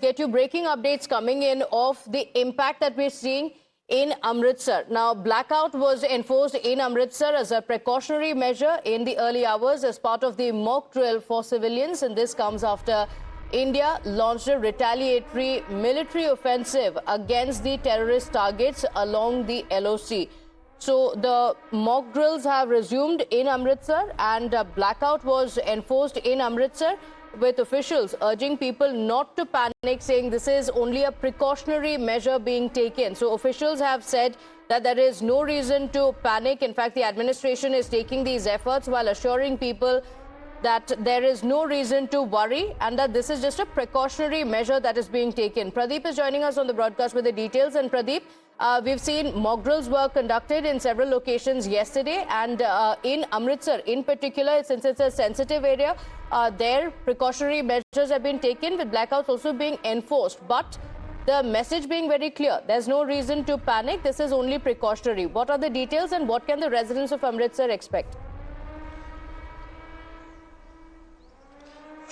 get you breaking updates coming in of the impact that we're seeing in Amritsar. Now, blackout was enforced in Amritsar as a precautionary measure in the early hours as part of the mock drill for civilians. And this comes after India launched a retaliatory military offensive against the terrorist targets along the LOC. So the mock drills have resumed in Amritsar, and blackout was enforced in Amritsar, with officials urging people not to panic, saying this is only a precautionary measure being taken. So officials have said that there is no reason to panic. In fact, the administration is taking these efforts while assuring people that there is no reason to worry and that this is just a precautionary measure that is being taken. Pradeep is joining us on the broadcast with the details. And Pradeep, we've seen mock drills were conducted in several locations yesterday, and in Amritsar in particular, since it's a sensitive area, there precautionary measures have been taken, with blackouts also being enforced. But the message being very clear, there's no reason to panic. This is only precautionary. What are the details and what can the residents of Amritsar expect?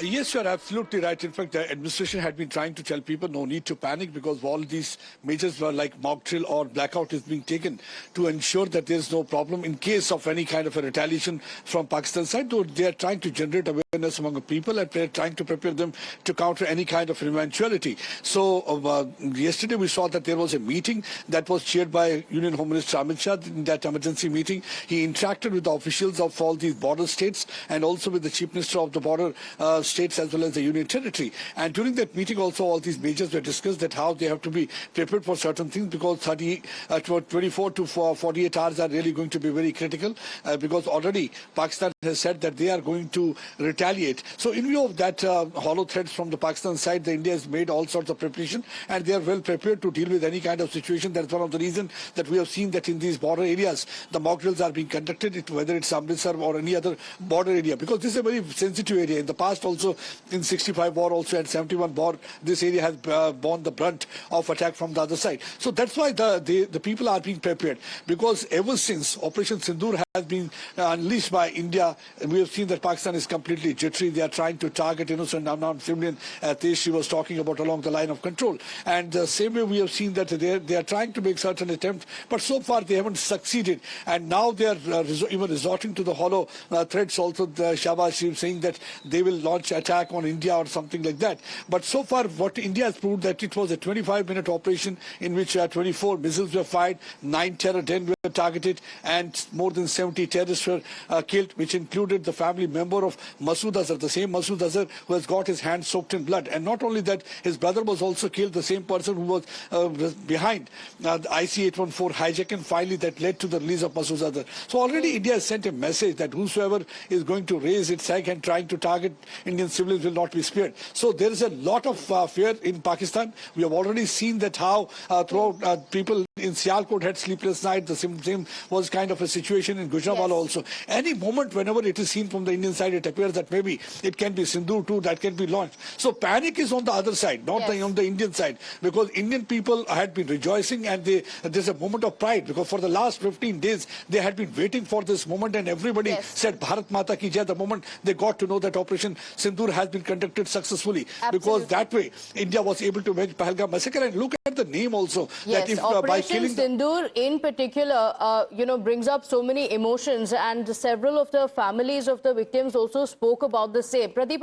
Yes, you're absolutely right. In fact, the administration had been trying to tell people no need to panic, because all these measures were like mock drill or blackout is being taken to ensure that there's no problem in case of any kind of a retaliation from Pakistan side. Though they are trying to generate awareness among the people, and they're trying to prepare them to counter any kind of eventuality. So yesterday we saw that there was a meeting that was chaired by Union Home Minister Amit Shah. In that emergency meeting, he interacted with the officials of all these border states and also with the Chief Minister of the border states as well as the Union Territory. And during that meeting also all these measures were discussed, that how they have to be prepared for certain things, because 24 to 48 hours are really going to be very critical, because already Pakistan has said that they are going to retaliate. So in view of that hollow threats from the Pakistan side, the India has made all sorts of preparation, and they are well prepared to deal with any kind of situation. That's one of the reasons that we have seen that in these border areas the mock drills are being conducted, whether it's Amritsar or any other border area, because this is a very sensitive area. In the past also, in 65 war also and 71 war, this area has borne the brunt of attack from the other side. So that's why the people are being prepared, because ever since Operation Sindoor has been unleashed by India, we have seen that Pakistan is completely jittery. They are trying to target innocent unarmed civilian, as she was talking about, along the line of control. And the same way we have seen that they are trying to make certain attempts, but so far they haven't succeeded. And now they are even resorting to the hollow threats also. The Shahbaz Sharif saying that they will launch attack on India or something like that. But so far what India has proved, that it was a 25-minute operation in which 24 missiles were fired, 9 terror dens were targeted, and more than 70 terrorists were killed, which included the family member of Masood Azhar, the same Masood Azhar who has got his hands soaked in blood. And not only that, his brother was also killed, the same person who was behind the IC-814 hijack, and finally that led to the release of Masood Azhar. So already India has sent a message that whosoever is going to raise its head and trying to target Indian civilians will not be spared. So there is a lot of fear in Pakistan. We have already seen that how throughout people in Sialkot had sleepless night. The same was kind of a situation in Gujranwala also. Any moment, whenever it is seen from the Indian side, it appears that maybe it can be Sindhoor too, that can be launched. So panic is on the other side, not on the Indian side, because Indian people had been rejoicing, and there's a moment of pride, because for the last 15 days they had been waiting for this moment, and everybody said Bharat Mata Ki Jai the moment they got to know that Operation Sindoor has been conducted successfully. Absolutely. Because that way India was able to make Pahalgam massacre. And look at the name also. Yes, that if Operation by killing Sindoor in particular, brings up so many emotions, and several of the families of the victims also spoke about the same. Pradeep,